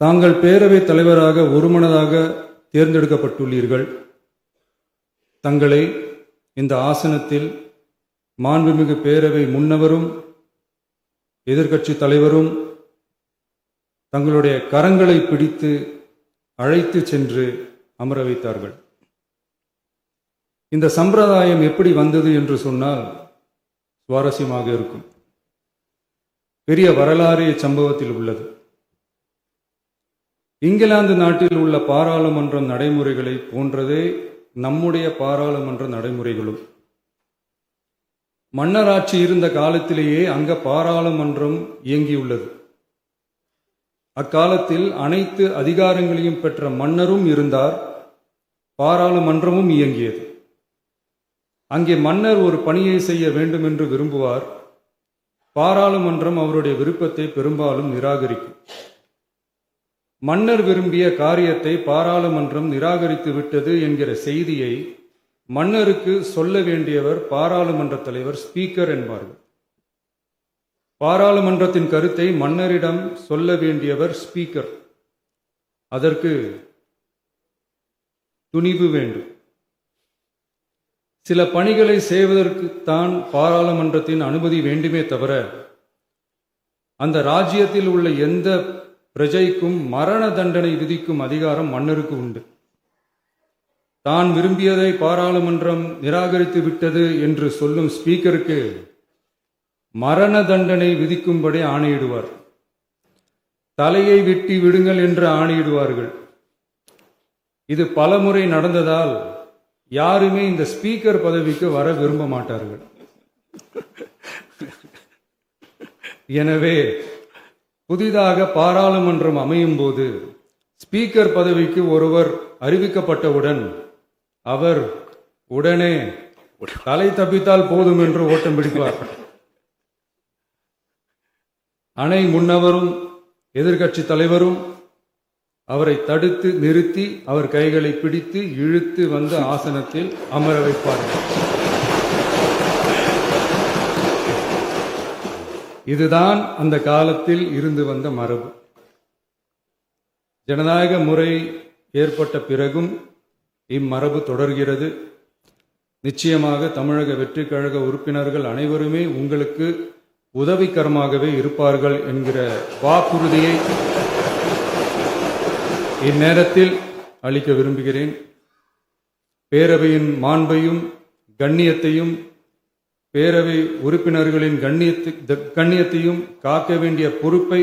தாங்கள் பேரவைத் தலைவராக ஒருமனதாக தேர்ந்தெடுக்கப்பட்டுள்ளீர்கள். தங்களை இந்த ஆசனத்தில் மாண்புமிகு பேரவை முன்னவரும் எதிர்க்கட்சி தலைவரும் தங்களுடைய கரங்களை பிடித்து அழைத்து சென்று அமர வைத்தார்கள். இந்த சம்பிரதாயம் எப்படி வந்தது என்று சொன்னால் சுவாரஸ்யமாக இருக்கும். பெரிய வரலாறு சம்பவத்தில் உள்ளது. இங்கிலாந்து நாட்டில் உள்ள பாராளுமன்ற நடைமுறைகளை போன்றதே நம்முடைய பாராளுமன்ற நடைமுறைகளும். மன்னராட்சி இருந்த காலத்திலேயே அங்க பாராளுமன்றம் இயங்கியுள்ளது. அக்காலத்தில் அனைத்து அதிகாரங்களையும் பெற்ற மன்னரும் இருந்தார், பாராளுமன்றமும் இயங்கியது. அங்கே மன்னர் ஒரு பணியை செய்ய வேண்டும் என்று விரும்புவார். பாராளுமன்றம் அவருடைய விருப்பத்தை பெரும்பாலும் நிராகரிக்கும். மன்னர் விரும்பிய காரியத்தை பாராளுமன்றம் நிராகரித்து விட்டது என்கிற செய்தியை மன்னருக்கு சொல்ல வேண்டியவர் பாராளுமன்ற தலைவர், ஸ்பீக்கர் என்பார்கள். பாராளுமன்றத்தின் கருத்தை மன்னரிடம் சொல்ல வேண்டியவர் ஸ்பீக்கர். அதற்கு துணிவு வேண்டும். சில பணிகளை செய்வதற்குத்தான் பாராளுமன்றத்தின் அனுமதி வேண்டுமே தவிர அந்த ராஜ்யத்தில் உள்ள எந்த பிரஜைக்கும் மரண தண்டனை விதிக்கும் அதிகாரம் மன்னருக்கு உண்டு. தான் விரும்பியதை பாராளுமன்றம் நிராகரித்து விட்டது என்று சொல்லும் ஸ்பீக்கருக்கு மரண தண்டனை விதிக்கும்படி ஆணையிடுவார். தலையை வெட்டி விடுங்கள் என்று ஆணையிடுவார்கள். இது பலமுறை நடந்ததால் யாருமே இந்த ஸ்பீக்கர் பதவிக்கு வர விரும்ப மாட்டார்கள். எனவே புதிதாக பாராளுமன்றம் அமையும் போது ஸ்பீக்கர் பதவிக்கு ஒருவர் அறிவிக்கப்பட்டவுடன் அவர் உடனே தலை தப்பித்தால் போதும் என்று ஓட்டம் பிடிப்பார். அணை முன்னவரும் எதிர்க்கட்சி தலைவரும் அவரை தடுத்து நிறுத்தி அவர் கைகளை பிடித்து இழுத்து வந்து ஆசனத்தில் அமர வைப்பார்கள். இதுதான் அந்த காலத்தில் இருந்து வந்த மரபு. ஜனநாயக முறை ஏற்பட்ட பிறகும் இம்மரபு தொடர்கிறது. நிச்சயமாக தமிழக வெற்றி கழக உறுப்பினர்கள் அனைவருமே உங்களுக்கு உதவிகரமாகவே இருப்பார்கள் என்கிற வாக்குறுதியை இந்நேரத்தில் அளிக்க விரும்புகிறேன். பேரவையின் மாண்பையும் கண்ணியத்தையும் பேரவை உறுப்பினர்களின் கண்ணியத்தையும் காக்க வேண்டிய பொறுப்பை